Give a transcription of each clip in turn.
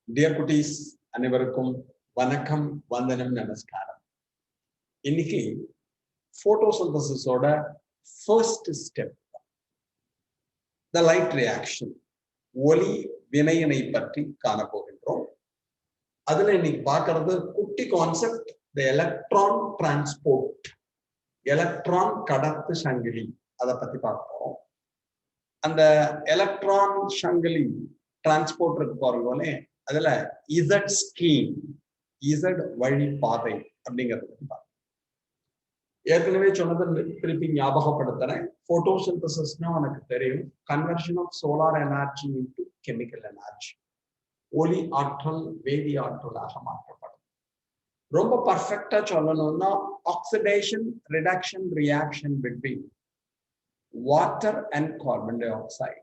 Dear cuties, அனைவருக்கும் வணக்கம், வந்தனம், நமஸ்காரம். இன்னைக்கு photosynthesis-ஓட first step, the light reaction, ஒளி வினையினை பற்றி காண போகின்றோம். அதுல இன்னைக்கு பார்க்கிறது குட்டி concept, the electron transport, electron கடத்து சங்கிலி, அதை பத்தி பார்க்க போறோம். அந்த எலக்ட்ரான் சங்கிலி டிரான்ஸ்போர்ட் இருக்கு பாருங்களே, அதுல இசட் ஸ்கீம், இசட் வழிபாதை அப்படிங்கிறத பத்தி பார்க்கணும். ஏற்கனவே சொன்னது திருப்பி ஞாபகப்படுத்துறேன். போட்டோசிந்தசிஸ்னா உனக்கு தெரியும், conversion of solar energy into chemical energy, ஒளி ஆற்றல் வேதி ஆற்றலாக மாற்றப்படும். ரொம்ப பர்ஃபெக்டா சொல்லணும்னா oxidation reduction reaction between water and carbon dioxide.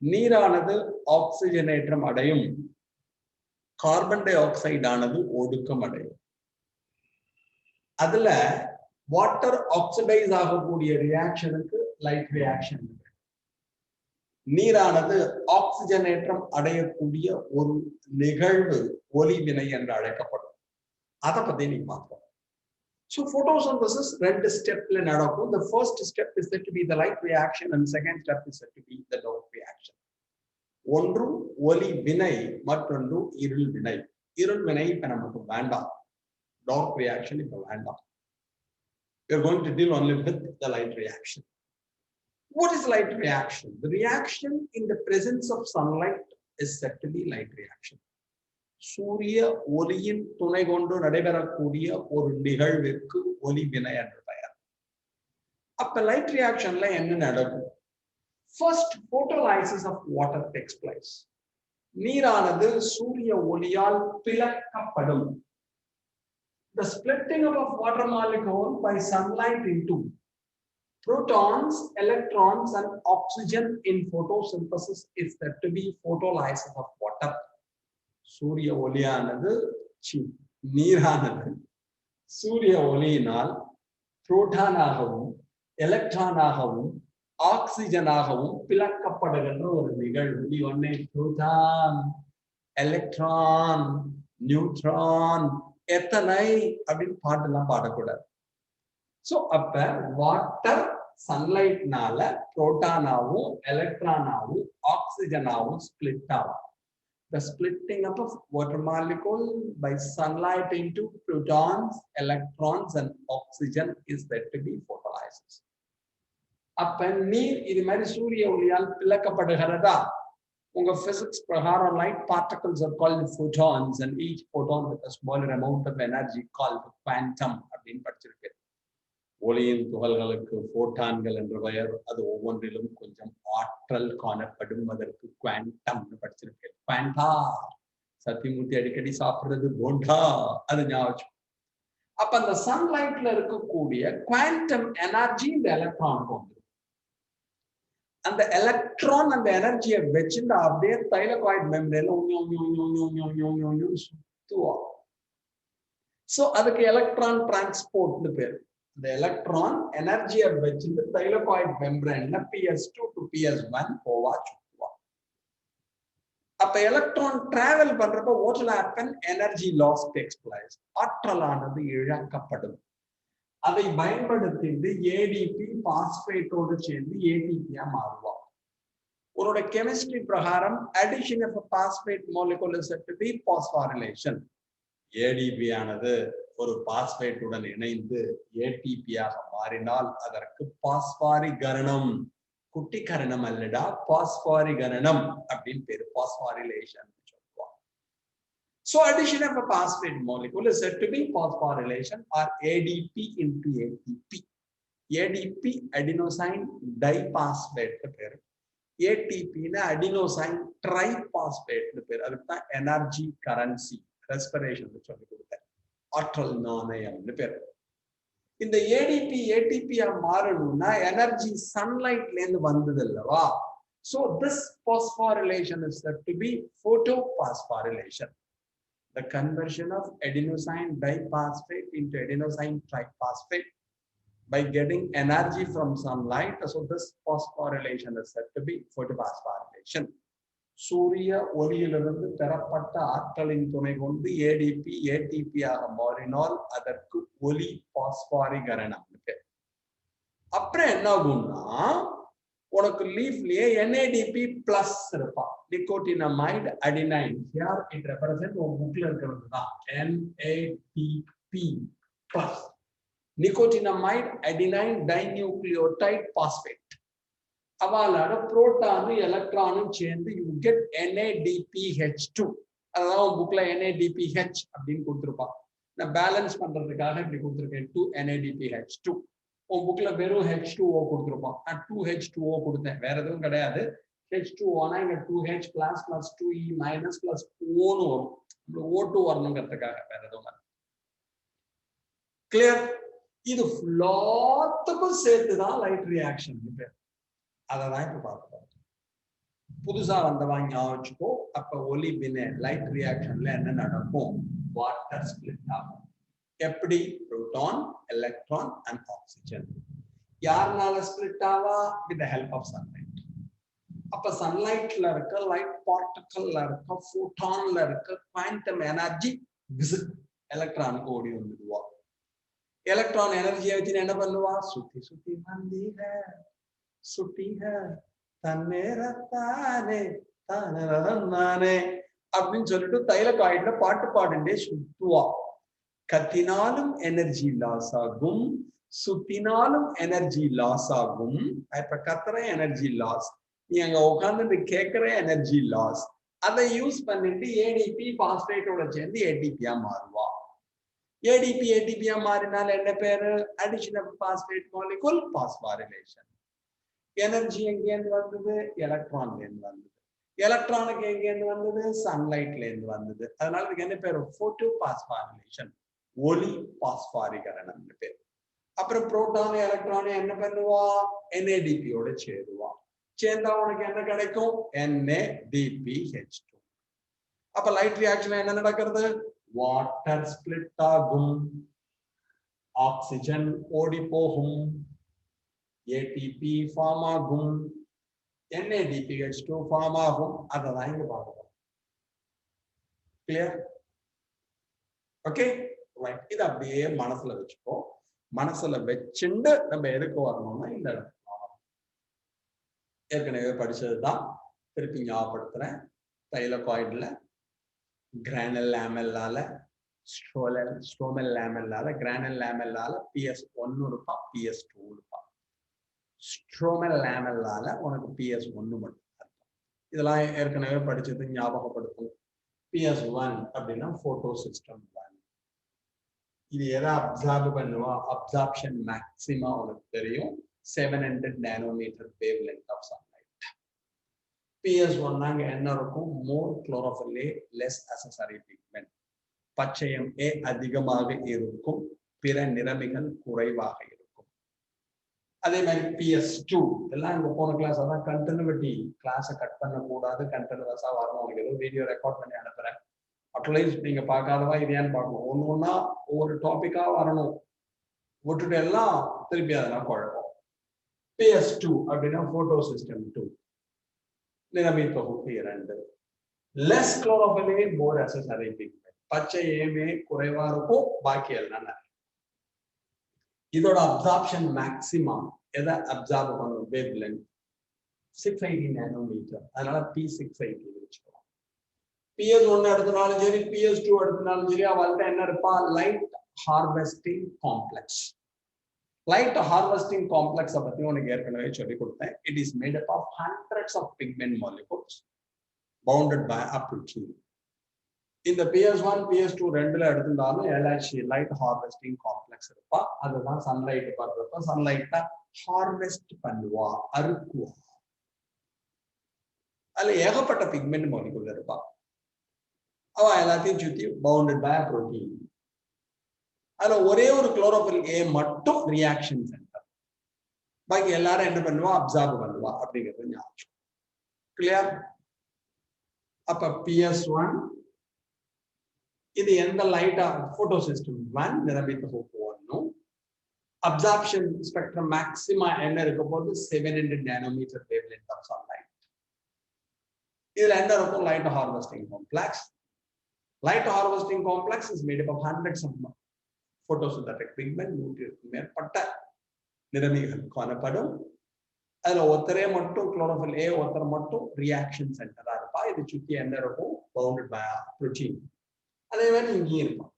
நீரானது ஆக்சிஜனேற்றம் அடையும், கார்பன் டை ஆக்சைடு ஆனது ஒடுக்கம் அடையும். அதுல வாட்டர் ஆக்சிடைஸ் ஆகக்கூடிய ரியாக்ஷனுக்கு லைட் ரியாக்ஷன், நீரானது ஆக்சிஜனேற்றம் அடையக்கூடிய ஒரு நிகழ்வு ஒளி வினை என்று அழைக்கப்படும். அதை பத்தி நீ பார்ப்போம். So photosynthesis ரெண்டு ஸ்டெப்ல நடக்கும். The first step is said to be the light reaction and second step is said to be the dark reaction. ஒன்று ஒளி வினை, மற்றொன்று இருள் வினை. இருள் வினை இப்ப நமக்கு வேண்டாம், dark reaction இப்ப வேண்டாம். We are going to deal only with the light reaction. What is light reaction? The reaction in the presence of sunlight is said to be light reaction. சூரிய ஒளியின் துணை கொண்டு நடைபெறக்கூடிய ஒரு நிகழ்விற்கு ஒளி வினை என்று பெயர். அப்ப லைட் ரியாக்ஷன்ல என்ன நடக்கும்? First, photolysis of water takes place. நீரானது சூரிய ஒளியால் பிளக்கப்படும். The splitting of a water molecule by sunlight into protons, electrons and oxygen in photosynthesis is said to be photolysis of water. சூரிய ஒளியானது நீரானது சூரிய ஒளியினால் புரோட்டானாகவும் எலக்ட்ரானாகவும் ஆக்சிஜனாகவும் பிளக்கப்படுகின்ற ஒரு நிகழ்வு. ஒன்னே புரோட்டான், எலக்ட்ரான், நியூட்ரான், எத்தனை அப்படின்னு பாட்டெல்லாம் பாடக்கூடாது. சோ அப்ப வாட்டர் சன்லைட்னால புரோட்டானாவும் எலக்ட்ரானாவும் ஆக்சிஜனாவும் ஸ்பிளிட் ஆகும். The splitting up of water molecule by sunlight into protons, electrons and oxygen is said to be photolysis. அப்ப நீர் இது மாதிரி சூரிய ஒளியால் பிளக்கப்படுகிறதா? உங்க பிசிக்ஸ் பிரகாரம் light particles are called photons and each photon with a smaller amount of energy called quantum அப்படின்னு படிச்சிருக்கு. ஒளியின் துகள்களுக்கு போட்டான்கள் என்ற பெயர். அது ஒவ்வொன்றிலும் கொஞ்சம் ஆற்றல் காணப்படும், அதற்கு குவாண்டம் படிச்சிருக்கு. குவாண்டா, சத்தியமூர்த்தி அடிக்கடி சாப்பிடுறது போண்டா, அது ஞாபகம். அப்ப அந்த சன்லைட்ல இருக்கக்கூடிய குவாண்டம் எனர்ஜி இந்த எலக்ட்ரானுக்கு வந்துடும். அந்த எலக்ட்ரான் அந்த எனர்ஜியை வச்சுட்டு அப்படியே தைலகாய்டு மெம்பரேன்ல சுத்துவோம். சோ அதுக்கு எலக்ட்ரான் டிரான்ஸ்போர்ட்னு பேரு. இந்த எலக்ட்ரான் எனர்ஜியை வச்சுட்டு தைலகாய்டு மெம்பரேன்ல PS2 to PS1 போவா சுத்துவா. அப்ப எலக்ட்ரான் டிராவல் பண்றப்ப what will happen? Energy loss takes place. ஆற்றலானது இழக்கப்படும். அதை பயன்படுத்தி ADP பாஸ்பேட்டோடு சேர்ந்து ATP-ஆ மாறுவான். உன்னோட கெமிஸ்ட்ரி பிரகாரம் addition of a phosphate molecule is said to be phosphorylation. ADP ஆனது ஒரு பாஸ்பேட்டுடன் இணைந்து ATP-ஆக மாறினால் அதற்கு பாஸ்பாரிகரணம், குட்டி கரணம் அல்லடா, பாஸ்பாரிகரணம் அப்படின்னு பேரு, பாஸ்பாரிலேஷன் சொல்லுவாங்க. So addition of a phosphate molecule is said to be phosphorylation or ADP into ATP. ADP adenosine diphosphate பேரு, ATP adenosine triphosphate பேரு. அதுக்கு தான் எனர்ஜி கரன்சி, ரெஸ்பிரேஷன் சொல்லி கொடுத்தேன், ஆற்றல் நாணயம்னு பேர். இந்த ADP ATP-ஆ மாறணும்னா எனர்ஜி சன்லைட்ல இருந்து வந்தது அல்லவா? So this phosphorylation is said to be photophosphorylation. The conversion of adenosine diphosphate into adenosine triphosphate by getting energy from sunlight. So this phosphorylation is said to be photophosphorylation. சூரிய ஒளியிலிருந்து பெறப்பட்ட ஆற்றலின் துணை கொண்டு ATP ATP ஆக மாறினால் அதற்கு ஒலி பாஸ்பாரிகரணம். அப்புறம் என்ன ஆகும்னா உனக்கு லீஃப்லயே NADP பிளஸ் இருப்பா, nicotinamide adenine. Here it represent உன் புக்ல இருக்கிறது தான் NADP plus, nicotinamide adenine dinucleotide phosphate. அவளோட புரோட்டானும் எலக்ட்ரானும் சேர்ந்து யூ கெட் NADPH2. அதான் உன் புக்ல NADPH அப்படின்னு கொடுத்துருப்பான். நான் பேலன்ஸ் பண்றதுக்காக இப்படி கொடுத்துருக்கேன் 2 NADPH2. உன் புக்ல வெறும் H2O கொடுத்துருப்பான், நான் 2H2O கொடுத்தேன், வேற எதுவும் கிடையாது. H2O இங்க 2H plus plus 2E minus plus ஓன்னு வரும், O2 வரணுங்கிறதுக்காக, வேற எதுவும். கிளியர்? இது ஃபுல்லாத்துக்கும் சேர்த்துதான் லைட் ரியாக்ஷன் பேர். அதான் இப்ப பார்க்க புதுசா வந்தவாங்க ஞாபகம். அப்ப ஒலி வினை லைட் ரியாக்ஷன்ல என்ன நடக்கும்? வாட்டர் ஸ்பிளிட் ஆகும். எப்படி? Proton, electron and oxygen. யாருனால ஸ்பிளிட் ஆவா? With the help of sunlight. அப்ப சன்லைட்ல இருக்க லைட் பார்ட்டிகல்ல இருக்க போட்டான்ல இருக்க குவாண்டம் எனர்ஜி எலக்ட்ரானுக்கு ஓடி வந்துடுவா. எலக்ட்ரான் எனர்ஜியை வச்சு என்ன பண்ணுவா? சுத்தி சுத்தி வந்தீங்க சுட்டிங்க தன்னேரத்தானே தானே அப்படின்னு சொல்லிட்டு தைலகாய்டுல பாட்டு பாடுண்டே சுத்துவா. கத்தினாலும் எனர்ஜி லாஸ் ஆகும், சுத்தினாலும் எனர்ஜி லாஸ் ஆகும். இப்ப கத்துற எனர்ஜி லாஸ், நீ அங்க உட்கார்ந்து கேட்கிற எனர்ஜி லாஸ். அதை யூஸ் பண்ணிட்டு ஏடிபி பாஸ்பேட்டோட சேர்ந்து ஏடிபியா மாறுவா. ஏடிபி ஏடிபியா மாறினால என்ன பேரு? Addition of phosphate molecule phosphorylation. Energy எங்கேருந்து வந்தது? எலக்ட்ரான்ல இருந்து வந்தது. எலக்ட்ரானுக்கு எங்கேருந்து வந்தது? சன்லைட்ல இருந்து வந்தது. அதனால இதுக்கு என்ன பேரு? போட்டோ பாஸ்பாரிலேஷன், ஒலி பாஸ்பாரிகரணம் பேர். அப்புறம் புரோட்டான் எலக்ட்ரான் என்ன பண்ணுவா? NADPயோட சேருவா. சேர்ந்தா உனக்கு என்ன கிடைக்கும்? NADPH2. அப்ப லைட் ரியாக்ஷன் என்ன நடக்கிறது? வாட்டர் ஸ்பிளிட் ஆகும், ஆக்சிஜன் ஓடி போகும், ATP ஃபார்ம் ஆகும், NADPH2 ஃபார்ம் ஆகும். அதான் இங்க பார்க்கிறோம். கிளியர்? Okay right. இது அப்படியே மனசுல வச்சுக்கோ. மனசுல வச்சுண்டு நம்ம எதுக்கு வரணும்னா இந்த ஏற்கனவே படிச்சதுதான் திருப்பி ஞாபகப்படுத்துறேன். தைலகாய்டுல கிரானல் லேமெல்லால ஸ்ட்ரோமல் லேமெல்லால கிரானல் லேமெல்லால PS1 இருப்பா, PS2 இருப்பா. ஸ்ட்ரோமல் லேமெல்லால உனக்கு PS1 மட்டும். இதெல்லாம் ஏற்கனவே படிச்சது ஞாபகப்படுத்தும். PS1 அப்படின்னா போட்டோ சிஸ்டம் 1. இது எதை அப்சார்ப் பண்ணுவா? அப்சார்ப்ஷன் மேக்ஸிமா உனக்கு தெரியும், 700 nanometre wavelength of sunlight. PS1 அங்க என்ன இருக்கும்? More chlorophyll A, less accessory pigment. பச்சையம் A அதிகமாக இருக்கும், பிற நிறமிகள் குறைவாக இருக்கும். அதே மாதிரி PS2 எல்லாம் இங்க போன கிளாஸ் அதான் கண்டினியூட்டி. கிளாஸை கட் பண்ணக்கூடாது, கண்டினியூஸா வரணும். உங்களுக்கு ஏதோ வீடியோ ரெக்கார்ட் பண்ணி அனுப்புறேன். அட்லீஸ்ட் நீங்க பார்க்காதவா இது ஏன்னு பார்க்கணும். ஒன்னு ஒன்னா ஒவ்வொரு டாபிக்கா வரணும். விட்டுட்டு எல்லாம் திருப்பி அதெல்லாம் குழப்பம். PS2 அப்படின்னா போட்டோ சிஸ்டம் 2, நிறமி தொகுப்பு 2. Less chlorophyll A, more accessory pigment. பச்சை ஏமே குறைவா இருக்கும், பாக்கி எல்லாம். இதோட அப்சார்ப்ஷன் மேக்ஸிமம் எதை அப்சார்ப் பண்ணும்? Wave length 680 nanometre. அதனால P680 வச்சுக்கலாம். PS1 எடுத்தனாலும் சரி, PS2 எடுத்தனாலும் சரி, அவள்கிட்ட என்ன இருப்பா? Light harvesting complex. Light harvesting காம்ப்ளெக்ஸை பத்தி உனக்கு ஏற்கனவே சொல்லி கொடுத்தேன். It is made up of hundreds of pigment molecules bounded by a protein. இந்த PS1 PS2 ரெண்டுல எடுத்திருந்தாலும் LHC லைட் ஹார்வெஸ்டிங் காம்ப்ளெக்ஸ் இருப்பா. அதுதான் சன்லைட் பண்றப்ப சன்லைட்டை ஹார்வெஸ்ட் பண்ணுவா, அறுக்குவா. அதுல ஏகப்பட்ட பிக்மெண்ட் மாலிகுல் இருப்பா. அவ எல்லாத்தையும் சுத்தி பவுண்டட் பை புரோட்டீன். அதுல ஒரே ஒரு குளோரோஃபில் A மட்டும் ரியாக்ஷன் சென்டர். பாக்கி எல்லாரும் என்ன பண்ணுவா? அப்சார்ப் பண்ணுவா. அப்படிங்கிறது ஞாபகம். கிளியர்? அப்ப PS1 இது எந்த லைட்டா? போட்டோ சிஸ்டம் 1 நிரம்பி தொகுப்பு 1. அப்சார்ப்ஷன் ஸ்பெக்ட்ரம் மேக்ஸிமா என்ன இருக்க போது? 700 nanometre wavelength of sunlight. இதுல என்ன இருக்கும்? light harvesting complex. Light harvesting complex is made up of hundreds of photosynthetic pigment, மேற்பட்ட நிறமிகள் காணப்படும். அதுல ஒருத்தரே மட்டும் குளோரோஃபில் ஏ, ஒருத்தர் மட்டும் ரியாக்ஷன் சென்டரா இருப்பா. இது சுத்தி என்ன இருக்கும்? Bounded by protein. அதே மாதிரி இங்கேயும் இருக்கும்.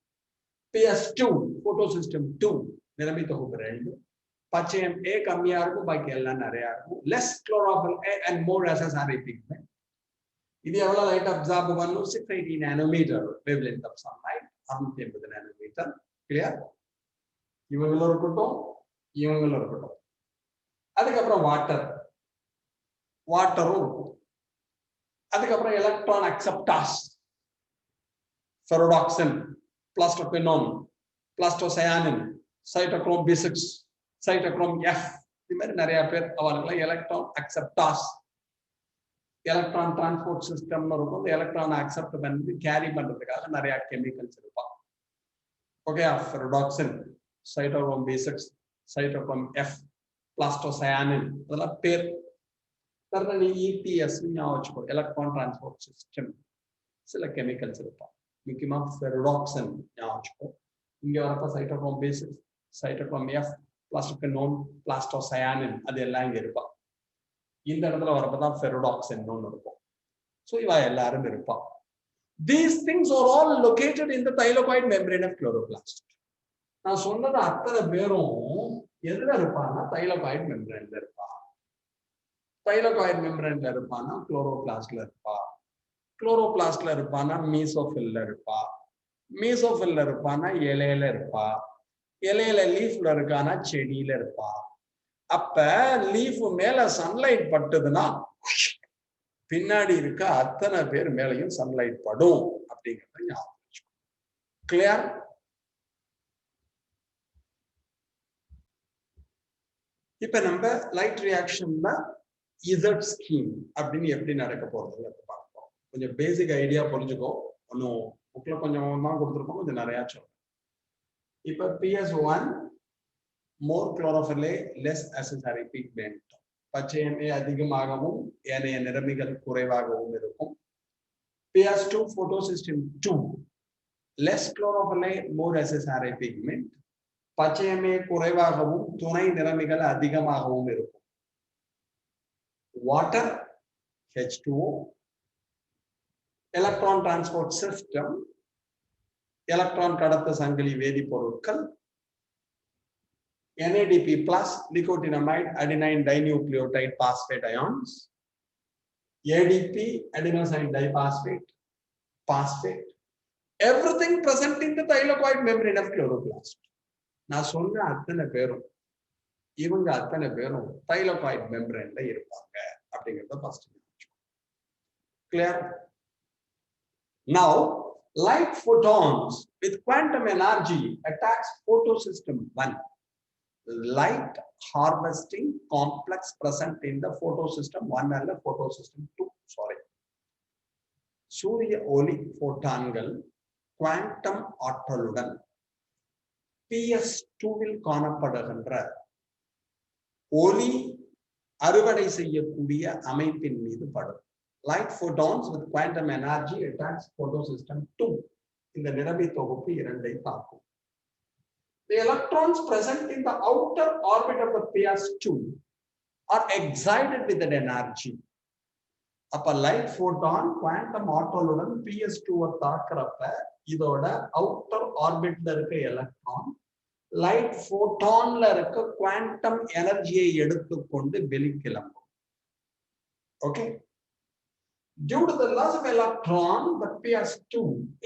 PS2 போட்டோசிஸ்டம் 2 நிறமி தொகுப்பு 2. பச்சையம் ஏ கம்மியா இருக்கும், பாக்கி எல்லாம் நிறைய இருக்கும். Less chlorophyll A and more SSRI pigment. இது எவ்வளவு லைட் அப்சார்ப் பண்ணும்? 680 nanometre wavelength of sunlight, 680 nanometre. Clear? இவங்களும் இருக்கட்டும், இவங்களும் இருக்கட்டும். அதுக்கப்புறம் வாட்டரும் இருக்கும். அதுக்கப்புறம் electron acceptors, ferredoxin, plastoquinone, plastocyanin, cytochrome B6, cytochrome F, இது மாதிரி நிறைய பேர் அவர்களுக்கு எலக்ட்ரான் அக்செப்டாஸ், எலக்ட்ரான் டிரான்ஸ்போர்ட் சிஸ்டம்னு இருக்கும். இந்த எலக்ட்ரான் அக்செப்ட் பண்ணி கேரி பண்றதுக்காக நிறைய கெமிக்கல்ஸ் இருப்பாங்க. Okay, ferredoxin, cytochrome B6, cytochrome F, plastocyanin, அதெல்லாம் பேர். நீ ETS ஞாபகம் வச்சுக்கோ, எலக்ட்ரான் டிரான்ஸ்போர்ட் சிஸ்டம். சில கெமிக்கல்ஸ் இருப்பான், முக்கியமா ஃபெரோடாக்சின் ஞாபகம் வச்சுக்கோ. இங்க வரப்ப cytochrome B6, cytochrome F, plastoquinone, plastocyanin, அது எல்லாம் இங்க இருப்பான். இந்த இடத்துல வரப்பதான் ஃபெரோடாக்சின் இருக்கும். ஸோ இவ எல்லாரும் இருப்பான். These things are all located in the thylakoid membrane of chloroplast. நான் சொன்னது அத்தனை பேரும் எதுல இருப்பான்னா தைலகாய்டு மெம்பரேன்ல இருப்பா. தைலகாய்டு மெம்பரேன்ல இருப்பானா குளோரோபிளாஸ்ட்ல இருப்பா. குளோரோபிளாஸ்ட்ல இருப்பானா மீசோஃபில்ல இருப்பா. மீசோஃபில்ல இருப்பானா இலையில இருப்பா. இலையில லீஃப்ல இருக்கானா செடியில இருப்பா. அப்ப லீஃப் மேல சன்லைட் பட்டுதுன்னா பின்னாடி இருக்க அத்தனை பேர் மேலையும் சன்லைட் படும் அப்படிங்கறத ஞாபகம் வச்சுக்கோ. கிளியர்? இப்ப நம்ம லைட் ரியாக்ஷன்ல இசட் ஸ்கீம் அப்படின்னு எப்படி நடக்க போறது பார்ப்போம். கொஞ்சம் பேசிக் ஐடியா புரிஞ்சுக்கோ. ஒன்னும் புக்ல கொஞ்சம் தான் கொடுத்துருக்கோம், கொஞ்சம் நிறைய சொல்றேன். இப்ப PS1 மோர் குளோரோஃபில், லெஸ் SSRI pigment. பச்சையம் ஏ அதிகமாகவும் ஏனைய நிறமிகள் குறைவாகவும் இருக்கும். PS2 போட்டோசிஸ்டம் 2 லெஸ் குளோரோஃபில் ஏ, மோர் SSRI pigment. பச்சையமே குறைவாகவும் துணை நிறமிகள் அதிகமாகவும் இருக்கும். Water H2O, electron transport system, electron கடத்த சங்கிலி வேதிப்பொருட்கள், NADP+, nicotinamide, adenine dinucleotide phosphate ions, ADP, adenosine diphosphate, phosphate, everything present in the thylakoid membrane of chloroplast. நான் சொன்ன அத்தனை பேரும் இவங்க அத்தனை பேரும் தைலகாய்டு மெம்பரேன்ல இருப்பாங்க அப்படிங்கறத first. Clear? Now light photons with quantum energy attacks photosystem 1. Light harvesting complex present in the photosystem 1 and the photosystem 2. Sorry. சூரிய ஒளி போட்டான்கள் குவாண்டம் ஆற்றலுடன் PS2 காணப்படுகின்ற ஒளி அறுவடை செய்யக்கூடிய அமைப்பின் மீது படும். Light photons with quantum energy attacks photosystem 2. இந்த நிறமி தொகுப்பு 2ஐ தாக்கும். The electrons present in the outer orbit of the PS2 are excited with that energy. அப்ப light photon quantum ஆற்றலுடன் PS2 தாக்குறப்ப இதோட அவுட்டர் ஆர்பிட்ல இருக்க எலக்ட்ரான் லைட் போட்டான்ல இருக்க குவாண்டம் எனர்ஜியை எடுத்துக்கொண்டு வெளிக்கிளம்பும். Okay. Due to the loss of electron, the PS2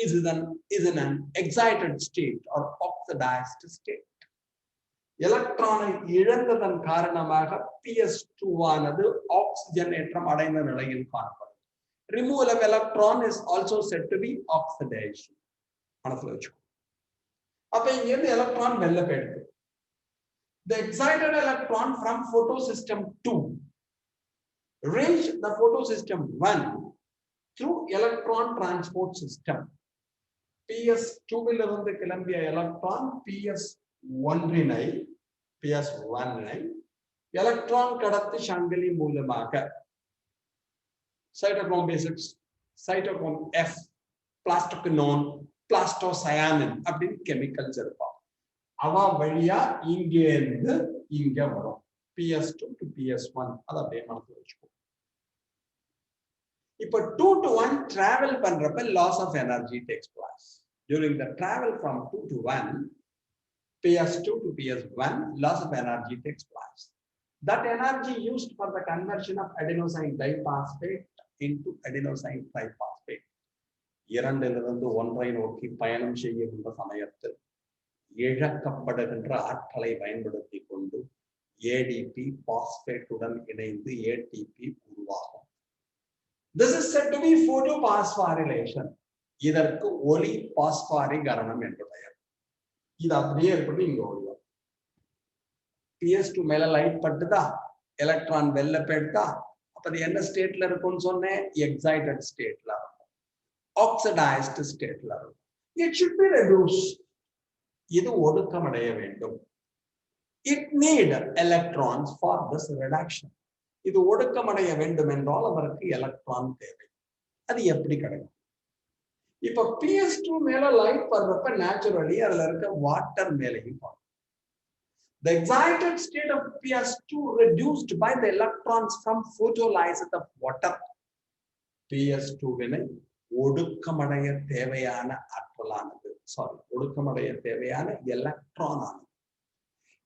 is in an excited state or oxidized state. எலக்ட்ரானை இழந்ததன் காரணமாக PS2 ஆனது ஆக்சிஜனேற்றம் அடைந்த நிலையில் காணப்படும். Removal of electron is also said to be oxidation. மனசுல வச்சுக்கோ. அப்ப இங்க இருந்து எலக்ட்ரான் வெளில போயிடுது. The excited electron from photosystem 2 reach the photosystem 1 through electron transport system. PS2 இலிருந்து கிளம்பிய எலக்ட்ரான் PS1 எலக்ட்ரான் கடத்து சங்கிலி மூலமாக cytochrome B6, cytochrome F, plastoquinone, plastocyanin அப்படின்னு chemicals இருப்பாங்க. அவ வழியா இங்க இருந்து இங்க வரும். PS2 to PS1 அது அப்படியே மனசுல வச்சுக்கோ. இப்ப 2 to 1 travel பண்றப்ப loss of energy takes place. During the travel from 2 to 1, PS2 to PS1, loss of energy takes place. That energy used for the conversion of adenosine diphosphate into adenosine triphosphate. இரண்டிலிருந்து ஒன்றை நோக்கி பயணம் செய்கின்ற சமயத்தில் இழக்கப்படுகின்ற ஆற்றலை பயன்படுத்தி கொண்டு ADP பாஸ்பேட்டுடன் இணைந்து ATP உருவாகும். This is said to be photophosphorylation. இதற்கு ஒளி பாஸ்பாரிகரணம் என்று பெயர். இது அப்படியே இருக்கட்டும், இங்க ஓடுவோம். PS2 மேல லைட் பட்டுதா, எலக்ட்ரான் வெளில போயிட்டா, அப்ப அது என்ன ஸ்டேட்ல இருக்கும்னு சொன்னேன்? எக்ஸைட்டட் ஸ்டேட்ல இருக்கும், ஆக்சிடைஸ்ட் ஸ்டேட்ல இருக்கும். It should be reduced. இது ஒடுக்கமடைய வேண்டும். It need electrons for this reduction. இது ஒடுக்கமடைய வேண்டும் என்றால் அதற்கு எலக்ட்ரான் தேவை. அது எப்படி கிடைக்கும்? இப்ப PS2 மேல லைட் படுறப்ப நேச்சுரலி அதுல இருக்க வாட்டர் மேலையும் பார்க்கும். The excited state of PS2 reduced by the electrons from photolysis of water. PS2 வினை ஒடுக்கமடைய தேவையான ஆற்றலானது, ஒடுக்கமடைய தேவையான எலக்ட்ரான் ஆனது.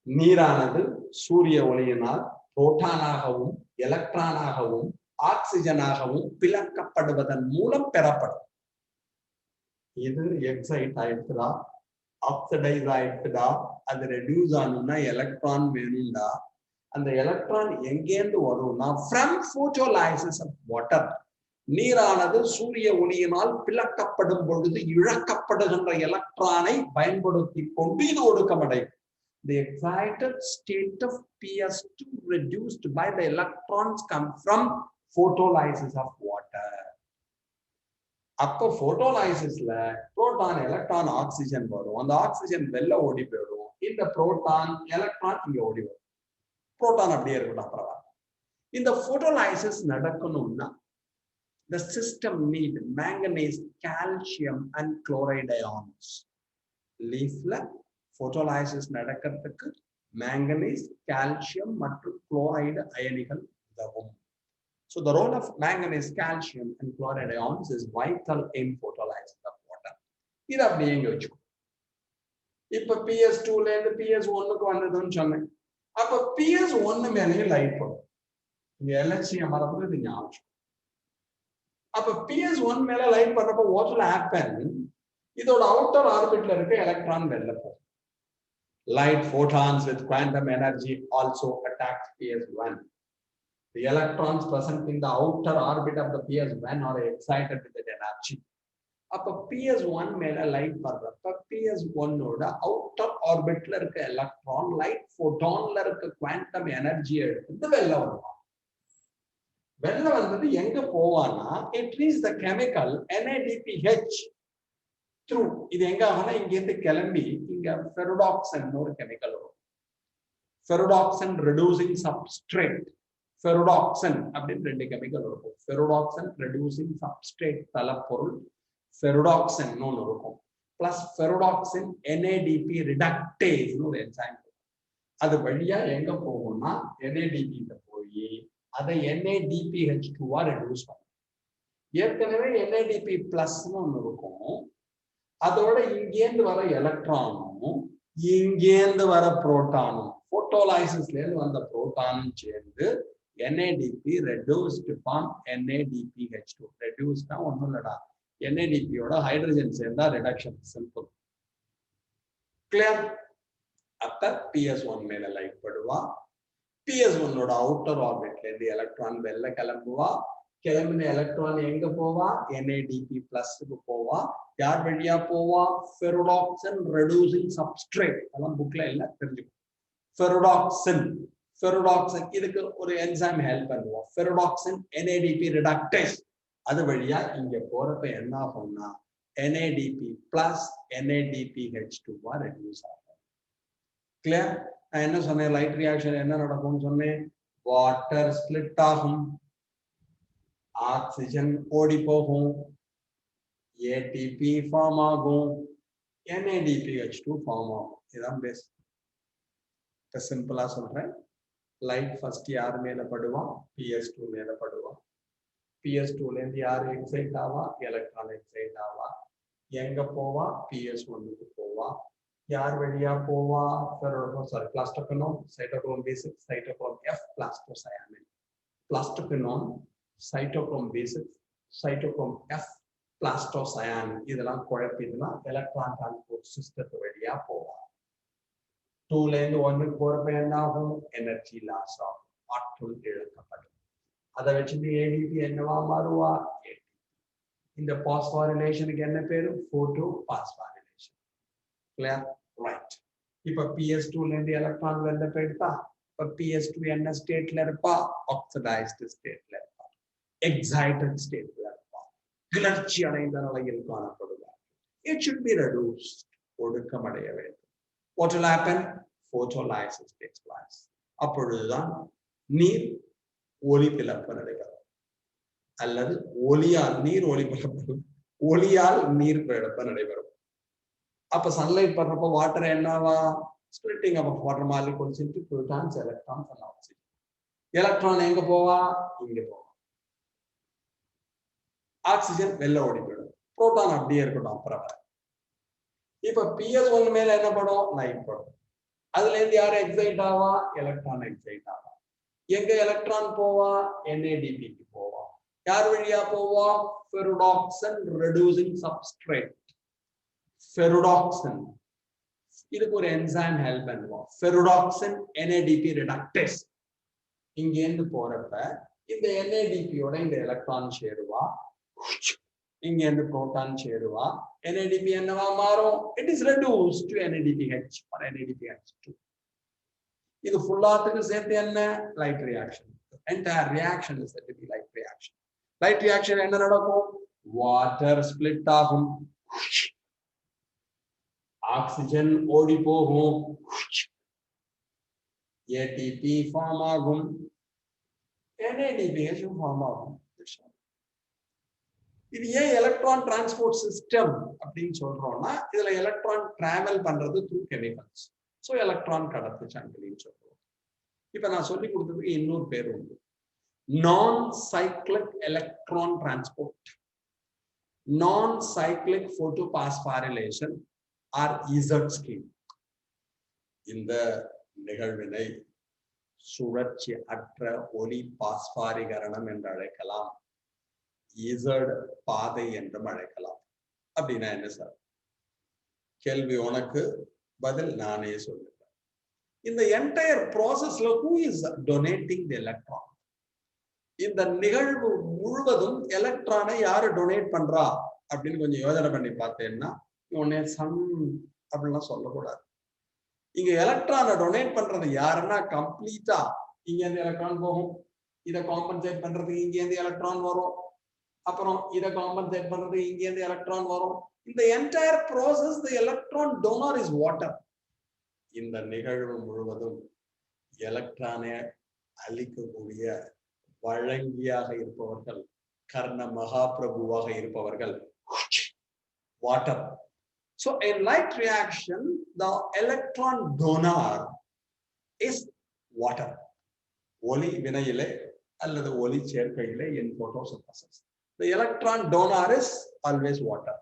நீரானது சூரிய ஒளியினால் புரோட்டானாகவும் எலக்ட்ரானாகவும் ஆக்சிஜனாகவும் பிளக்கப்படுவதன் மூலம் பெறப்படும். இது எக்ஸைட் ஆயிடுச்சுடா, ஆக்சிடைஸ் ஆயிடுச்சுடா, அது ரெடியூஸ் ஆகணும்னா எலக்ட்ரான் வேணும்டா. அந்த எலக்ட்ரான் எங்கேருந்து வரும்னா from photolysis of water. நீரானது சூரிய ஒளியினால் பிளக்கப்படும் பொழுது இழக்கப்படுகின்ற எலக்ட்ரானை பயன்படுத்தி கொண்டு இது ஒடுக்கமடையும். The excited state of PS2 reduced by the electrons come from photolysis of water. அப்போ போட்டோலைசிஸ்ல புரோட்டான் எலக்ட்ரான் ஆக்சிஜன் வரும், அந்த ஆக்சிஜன் வெளில ஓடி போயிடும், இந்த புரோட்டான் எலக்ட்ரான் இங்க ஓடி வரும், புரோட்டான் அப்படியே இருக்கட்டும். பரவாயில்ல. இந்த போட்டோலைசிஸ் நடக்கணும்னா the system need manganese, calcium and chloride ions. லீஃப்ல போட்டோலைசிஸ் நடக்கிறதுக்கு manganese, calcium மற்றும் chloride அயனிகள் உதவும். So the role of manganese, calcium and chloride ions is vital in photolysis of water. இது அப்படியே இங்க வச்சுக்கோ. இப்ப PS2ல இருந்து PS1க்கு வந்ததுன்னு சொன்னேன். அப்ப PS1 மேலேயும் லைட் படும். இங்க LHCm மரபு இது ஞாபகம். அப்ப PS1 மேல லைட் பண்றப்ப what will happen? இதோட அவுட்டர் ஆர்பிட்ல இருக்க எலக்ட்ரான் வெளில போகும். Light photons with quantum energy also attacks PS1. The electrons present in the outer orbit of the PS1 are excited with that energy. அப்ப PS1 மேல light பண்றப்ப PS1 ஓட outer ஆர்பிட்ல இருக்க electron light போட்டான்ல இருக்க quantum energy எடுத்து வெளில வருவான். வெளில வந்தது எங்க போவான்னா it reaches the chemical NADPH through. இது எங்க ஆகும்னா இங்க இருந்து கிளம்பி இங்க ferredoxin ஒரு கெமிக்கல் வரும். ferredoxin reducing substrate. ferredoxin அப்படின்னு ரெண்டு கெமிக்கல் இருக்கும். ferredoxin reducing substrate தலப்பொருள் ferredoxin ஒன்னு இருக்கும். பிளஸ் ferredoxin NADP reductase ஒரு என்சைம். அது வழியா எங்க போகும்னா NADP போய் அதை NADPH2 ரெடியூஸ் பண்ணும். ஏற்கனவே NADP பிளஸ்னு ஒன்று இருக்கும். அதோட இங்கேந்து வர எலக்ட்ரானும் இங்கேந்து வர புரோட்டானும் போட்டோலைசிஸ்ல இருந்து வந்த புரோட்டானும் சேர்ந்து NADP reduced from NADPH2. ரெடியூஸ்னா ஒன்றும் இல்லடா, NADPயோட ஹைட்ரஜன் சேர்ந்தா ரிடக்ஷன். சிம்பிள். கிளியர்? அப்ப PS1 மேல லைட் படுவா. PS1ஓட அவுட்டர் ஆர்பிட்ல இருந்து எலக்ட்ரான் வெளில கிளம்புவா. கிளம்பின எலக்ட்ரான் எங்க போவா? NADP பிளஸ்க்கு போவா. யார் வழியா போவா? ferredoxin reducing substrate. அதெல்லாம் புக்ல இல்ல, தெரிஞ்சுக்கோ. ferredoxin இதுக்கு ஒரு என்சைம் ஹெல்ப் பண்ணுவோம். ferredoxin NADP reductase. அது வழியா இங்க போறப்ப என்ன ஆகும்னா NADP plus NADPH2 ரெடியூஸ் ஆகும். கிளியர்? நான் என்ன சொன்னேன்? லைட் ரியாக்ஷன் என்ன நடக்கும்னு சொன்னேன்? வாட்டர் ஸ்பிளிட் ஆகும். ஆக்சிஜன் ஓடி போகும், ஏடிபி ஃபார்ம் ஆகும், NADPH2 ஃபார்ம் ஆகும். இதுதான் பேஸ். இப்ப சிம்பிளா சொல்றேன். லைட் ஃபர்ஸ்ட் யார் மேல படுவான்? PS2 மேல படுவான். PS2 ல இருந்து யார் எக்ஸைட் ஆவா? எலக்ட்ரான் எக்ஸைட் ஆவா. எங்க போவா? PS1க்கு போவா. யார் வழியா போவா? Plastoquinone, cytochrome B6, cytochrome F, plastocyanin. Plastoquinone, cytochrome B6, cytochrome F, plastocyanin. இதெல்லாம் குழப்பிதுன்னா எலக்ட்ரான் டிரான்ஸ்போர்ட் சிஸ்டத்து வழியா போவா. 2ல இருந்து 1க்கு போறப்ப என்ன ஆகும்? எனர்ஜி லாஸ் ஆகும், ஆற்றல் இழக்கப்படும். அதை வச்சுட்டு ADP என்னவா மாறுவா? இந்த பாஸ்பாரிலேஷனுக்கு என்ன பேரு? Photo phosphorylation. கிளியர்? ரைட். இப்ப PS2ல இருந்து எலக்ட்ரான் வெளில போயிட்டா, இப்ப PS2 என்ன ஸ்டேட்ல இருப்பா? ஆக்சிடைஸ்டு ஸ்டேட்ல இருப்பா, எக்ஸைட்டட் ஸ்டேட்ல இருப்பா, கிளர்ச்சி அடைந்த நிலையில் காணப்படுவார். It should be reduced. ஒடுக்கமடைய வேண்டும். What will happen? Photolysis takes place. அப்பொழுதுதான் நீர் ஒளிபிளப்பு நடைபெறும். அல்லது ஒளியால் நீர் ஒளிபிளப்பு, ஒளியால் நீர் பிளப்பு நடைபெறும். அப்ப சன்லைட் படுறப்ப வாட்டர் என்னவா? Splitting of water molecules into protons, electrons and oxygen. Electron எங்க போவா? இங்க போவா. ஆக்சிஜன் வெளில ஓடி போயிடும். புரோட்டான் அப்படியே இருக்கட்டும் அப்புறம். இப்ப PS1 மேல என்ன படும்? லைட் படும். அதுல இருந்து யாரு எக்ஸைட் ஆவா? எலக்ட்ரான் எக்ஸைட் ஆவா. எங்க எலக்ட்ரான் போவா? NADPக்கு போவா. யார் வழியா போவா? ஃபெருடாக்சன் ரெடியூசிங் சப்ஸ்ட்ரேட். ஃபெருடாக்சன், இதுக்கு ஒரு என்சைம் ஹெல்ப் பண்ணுவோம். ஃபெருடாக்சன் NADP ரிடக்டேஸ். இங்க இருந்து போறப்ப இந்த NADPயோட இந்த எலக்ட்ரான் சேருவா, இங்க இருந்து புரோட்டான் சேருவா. NADP என்னவா மாறும்? It is reduced to NADPH or NADPH2. இது ஃபுல்லாத்துக்கு சேர்த்து என்ன? Light reaction. Entire reaction is said to be light reaction. Light reaction என்ன நடக்கும்? வாட்டர் ஸ்பிளிட் ஆகும், ஆக்சிஜன் ஓடி போகும், ATP ஃபார்ம் ஆகும், NADPH ஃபார்ம் ஆகும். இது ஏன் எலக்ட்ரான் டிரான்ஸ்போர்ட் சிஸ்டம் அப்படின்னு சொல்றோம்னா, இதுல எலக்ட்ரான் டிராவல் பண்றது த்ரூ கெமிக்கல்ஸ். சோ எலக்ட்ரான் கடத்து சங்கிலின்னு சொல்றோம். இப்ப நான் சொல்லி கொடுத்ததுக்கு இன்னொரு பேர் உண்டு, non cyclic electron transport, non cyclic photophosphorylation or Z scheme. இந்த நிகழ்வினை சுழற்சி அற்ற ஒளி பாஸ்பாரிகரணம் என்று அழைக்கலாம், இசட் பாதை என்றும் அழைக்கலாம். அப்படின்னா என்ன சார்? கேள்வி உனக்கு, பதில் நானே சொல்லுறேன். இந்த என்டையர் ப்ராசஸ்ல who is donating the electron? இந்த நிகழ்வு முழுவதும் எலக்ட்ரானை யாரு டொனேட் பண்றா அப்படின்னு கொஞ்சம் யோசனை பண்ணி பார்த்தேன்னா, உடனே சன் அப்படின்லாம் சொல்லக்கூடாது. இங்க எலக்ட்ரானை டொனேட் பண்றது யாருன்னா, கம்ப்ளீட்டா இங்க இருந்து எலக்ட்ரான் போகும், இதை காம்பன்சேட் பண்றதுக்கு இங்க இருந்து எலக்ட்ரான் வரும், அப்புறம் இதை காம்பன்சேட் பண்றது இங்க இருந்து எலக்ட்ரான் வரும். இந்த entire process the electron donor is water. இந்த நிகழ்வு முழுவதும் எலக்ட்ரானை அளிக்கக்கூடிய வழங்கியாக இருப்பவர்கள், கர்ண மகாபிரபுவாக இருப்பவர்கள் water. So in light reaction, the electron donor is water. ஒளி வினையிலே அல்லது ஒளி சேர்க்கையிலே in photosynthesis, the electron donor is always water.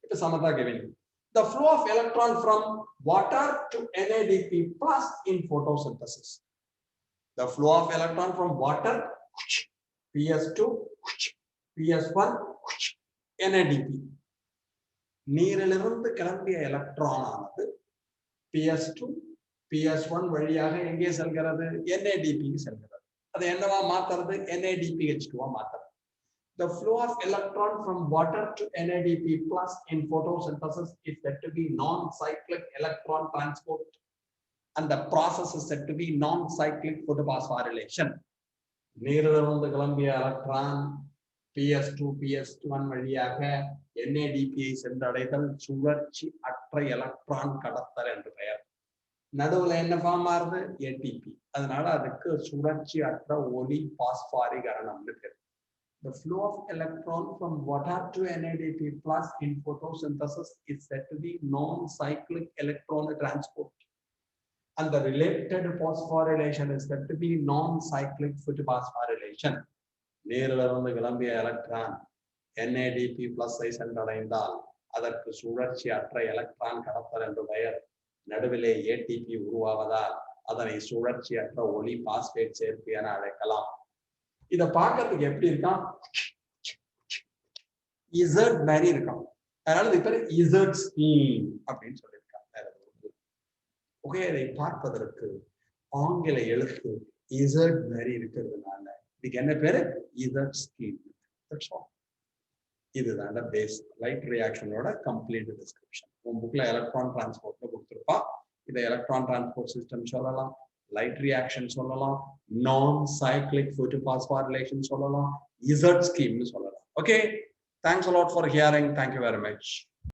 It is Samatha giving you the flow of electron from water to NADP plus in photosynthesis. The flow of electron from water, PS2, PS1, NADP. நீரிலிருந்து கிளம்பிய electron ஆனது PS2, PS1 வழியாக எங்கே செல்கிறது? NADP செல்கிறது. அது என்னவா மாத்துறது? NADPH2 மாத்துறது. The flow of electron from water to NADP plus in photosynthesis is said to be non-cyclic electron transport, and the process is said to be non-cyclic photophosphorylation. நீரிலிருந்து கிளம்பிய electron PS2, PS1 வழியாக NADPயை சென்றடைதல் சுழற்சி அற்ற electron கடத்தல் என்று பெயர். நடுவுல என்ன form ஆகுது? ATP. அதனால அதுக்கு சுழற்சி அற்ற ஒளி பாஸ்பாரிகரணம்னு பேர். the flow of electron from water to NADP plus in photosynthesis is said to be non-cyclic electron transport. And the related phosphorylation is said to be non-cyclic photophosphorylation. நீரிலிருந்து கிளம்பிய எலக்ட்ரான் NADP plus ஐ சென்றடைந்தால் அதற்கு சுழற்சி அற்ற electron கடத்தல் என்று பெயர். நடுவிலே ATP உருவாவதால் அதனை சுழற்சி அற்ற ஒளி பாஸ்பேட் சேர்ப்பு என அழைக்கலாம். இதை பார்க்கறதுக்கு எப்படி இருக்கான்? இசட் மாதிரி இருக்கான். அதனால இது பேர் இசட் ஸ்கீம் அப்படின்னு சொல்லியிருக்காங்க. ஓகே, இதை பார்ப்பதற்கு ஆங்கில எழுத்து இசட் மாதிரி இருக்கிறதுனால இதுக்கு என்ன பேரு? Z scheme. இதுதான் பேஸ் லைட் ரியாக்ஷனோட கம்ப்ளீட் டிஸ்கிரிப்ஷன். உன் புக்ல எலக்ட்ரான் டிரான்ஸ்போர்ட்ல கொடுத்துருப்பா. இதை எலக்ட்ரான் டிரான்ஸ்போர்ட் சிஸ்டம் சொல்லலாம், லைட் ரியாக்ஷன் சொல்லலாம், நான் சைக்ளிக் photosphorylation சொல்லலாம், இசட் ஸ்கீம்னு சொல்லலாம். Okay, thanks a lot for hearing. Thank you very much.